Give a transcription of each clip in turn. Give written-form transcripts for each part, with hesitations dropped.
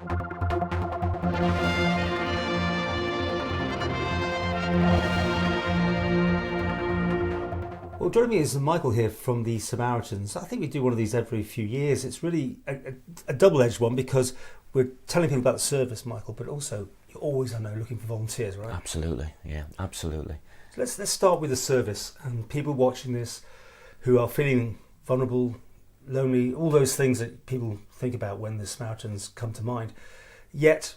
Well, joining me is Michael here from the Samaritans. I think we do one of these every few years. It's really a double-edged one because we're telling people about the service, Michael, but also you're always, I know, looking for volunteers, right? Absolutely, yeah, absolutely. So let's start with the service and people watching this who are feeling vulnerable, lonely, all those things that people think about when the Samaritans come to mind. Yet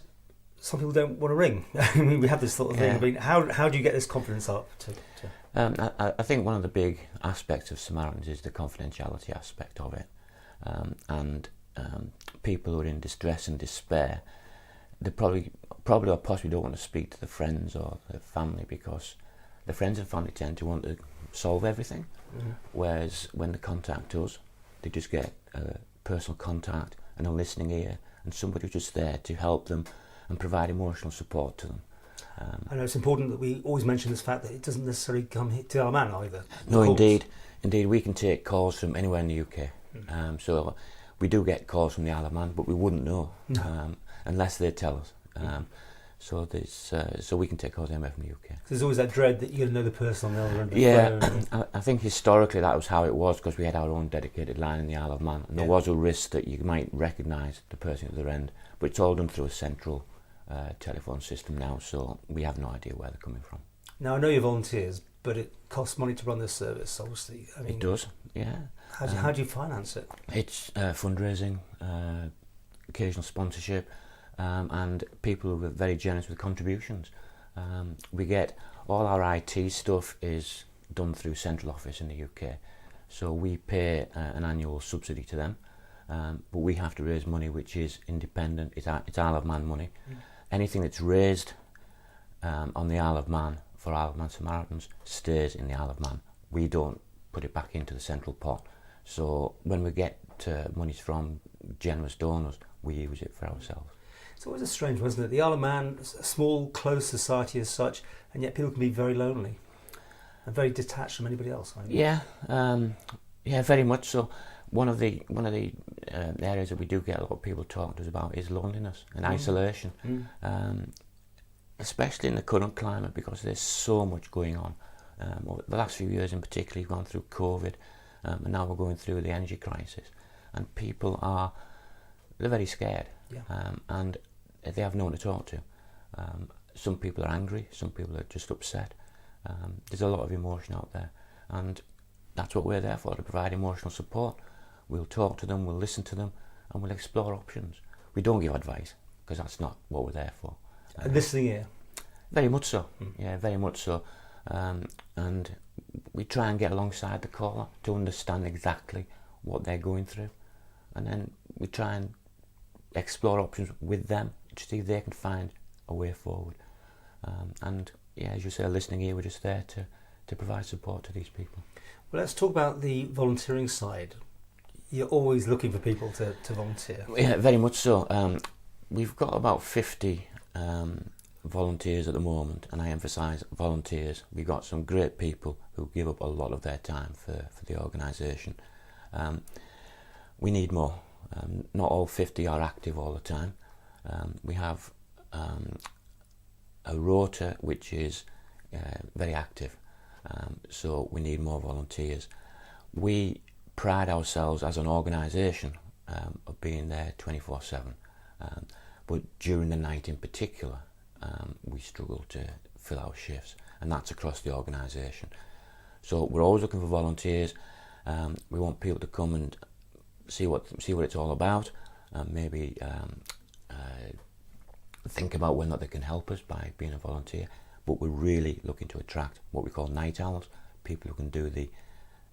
some people don't want to ring. I mean, we have this sort of thing. I mean, how do you get this confidence up? I think one of the big aspects of Samaritans is the confidentiality aspect of it, and people who are in distress and despair, they probably or possibly don't want to speak to the friends or the family because the friends and family tend to want to solve everything, whereas when they contact us, they just get personal contact and a listening ear and somebody who's just there to help them and provide emotional support to them. I know it's important that we always mention this fact that it doesn't necessarily come to Isle of Man either. No, indeed, we can take calls from anywhere in the UK. So we do get calls from the Isle of Man, but we wouldn't know unless they tell us. So we can take calls anywhere from the UK. There's always that dread that you're going to know the person on the other end of the phone. I think historically that was how it was because we had our own dedicated line in the Isle of Man. And there was a risk that you might recognise the person at the other end, but it's all done through a central telephone system now, so we have no idea where they're coming from. Now I know you're volunteers, but it costs money to run this service, obviously. I mean, it does, yeah. How do you finance it? It's fundraising, occasional sponsorship, and people who are very generous with contributions. We get all our IT stuff is done through central office in the UK, so we pay an annual subsidy to them, but we have to raise money which is independent. It's Isle of Man money. Anything that's raised on the Isle of Man for Isle of Man Samaritans stays in the Isle of Man. We don't put it back into the central pot. So when we get monies from generous donors, we use it for ourselves. It's always a strange one, isn't it? The Isle of Man, a small, close society as such, and yet people can be very lonely and very detached from anybody else. I mean. Yeah, very much so. One of the areas that we do get a lot of people talking to us about is loneliness and isolation, especially in the current climate because there's so much going on. Over the last few years in particular, we've gone through COVID, and now we're going through the energy crisis, and people they're very scared, and they have no one to talk to. Some people are angry, some people are just upset. There's a lot of emotion out there, and that's what we're there for, to provide emotional support. We'll talk to them, we'll listen to them, and we'll explore options. We don't give advice, because that's not what we're there for. A listening ear? Very much so, yeah, very much so. And we try and get alongside the caller to understand exactly what they're going through. And then we try and explore options with them to see if they can find a way forward. And yeah, as you say, a listening ear, we're just there to provide support to these people. Well, let's talk about the volunteering side. You're always looking for people to volunteer. Yeah, very much so. We've got about 50 volunteers at the moment, and I emphasise volunteers. We've got some great people who give up a lot of their time for the organisation. We need more. Not all 50 are active all the time. We have a rota which is very active, so we need more volunteers. We pride ourselves as an organisation of being there 24/7, but during the night in particular we struggle to fill our shifts, and that's across the organisation. So we're always looking for volunteers. We want people to come and see what it's all about, and maybe think about whether or not they can help us by being a volunteer. But we're really looking to attract what we call night owls, people who can do the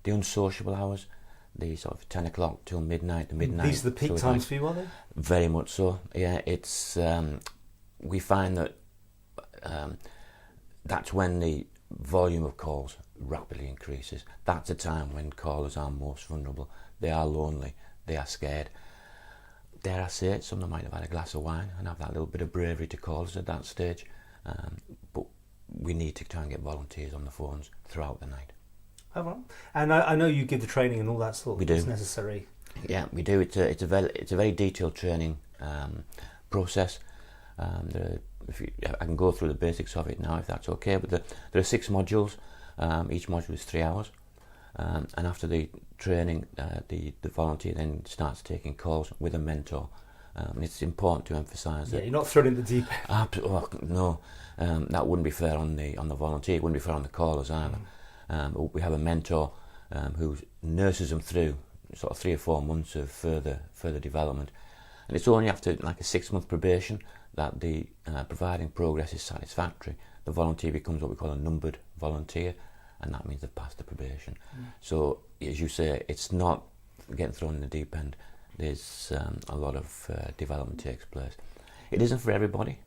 unsociable hours, the sort of 10 o'clock till midnight, These are the peak times for you, are they? Very much so, yeah. It's we find that that's when the volume of calls rapidly increases. That's the time when callers are most vulnerable. They are lonely, they are scared. Dare I say it, some of them might have had a glass of wine and have that little bit of bravery to call us at that stage. But we need to try and get volunteers on the phones throughout the night. Oh, well. And I know you give the training and all that sort of We do. that's necessary. Yeah, we do. It's a very detailed training process. I can go through the basics of it now if that's okay, but there are 6 modules. Each module is 3 hours, and after the training, the volunteer then starts taking calls with a mentor. And it's important to emphasise that you're not thrown in the deep end. No, that wouldn't be fair on the volunteer. It wouldn't be fair on the callers either. We have a mentor who nurses them through sort of 3 or 4 months of further development, and it's only after like a 6-month probation that the providing progress is satisfactory. The volunteer becomes what we call a numbered volunteer, and that means they've passed the probation. So, as you say, it's not getting thrown in the deep end. There's a lot of development takes place. It isn't for everybody.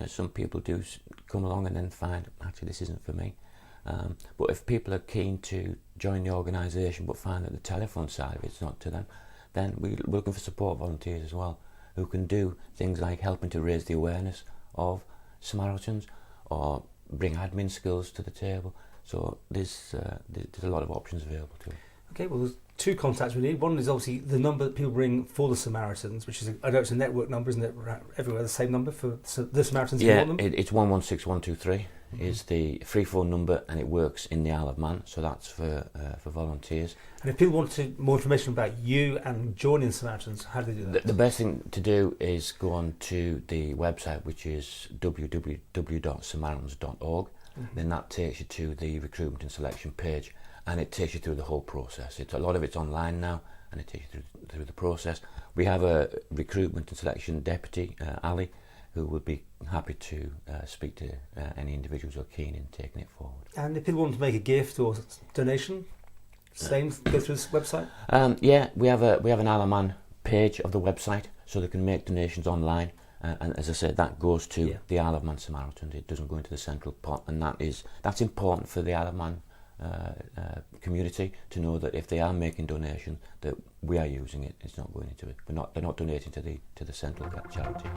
Some people do come along and then find, actually, this isn't for me. But if people are keen to join the organisation but find that the telephone side of it's not to them, then we're looking for support volunteers as well, who can do things like helping to raise the awareness of Samaritans or bring admin skills to the table. So there's a lot of options available to it. Okay, well, there's 2 contacts we need. One is obviously the number that people bring for the Samaritans, which is, I know it's a network number, isn't it? Everywhere the same number for the Samaritans. Yeah, it's 116123 is the free phone number, and it works in the Isle of Man, so that's for volunteers. And if people want more information about you and joining Samaritans, how do they do that? The best thing to do is go on to the website, which is www.samaritans.org. Then that takes you to the recruitment and selection page, and it takes you through the whole process. A lot of it's online now, and it takes you through the process. We have a recruitment and selection deputy, Ali, who would be happy to speak to any individuals who are keen in taking it forward. And if people want to make a gift or donation, same, go through this website? We have an Isle of Man page of the website, so they can make donations online. And as I said, that goes to the Isle of Man Samaritans. It doesn't go into the central pot, and that's important for the Isle of Man community to know that if they are making donations, that we are using it. It's not going into it. They're not donating to the central charity.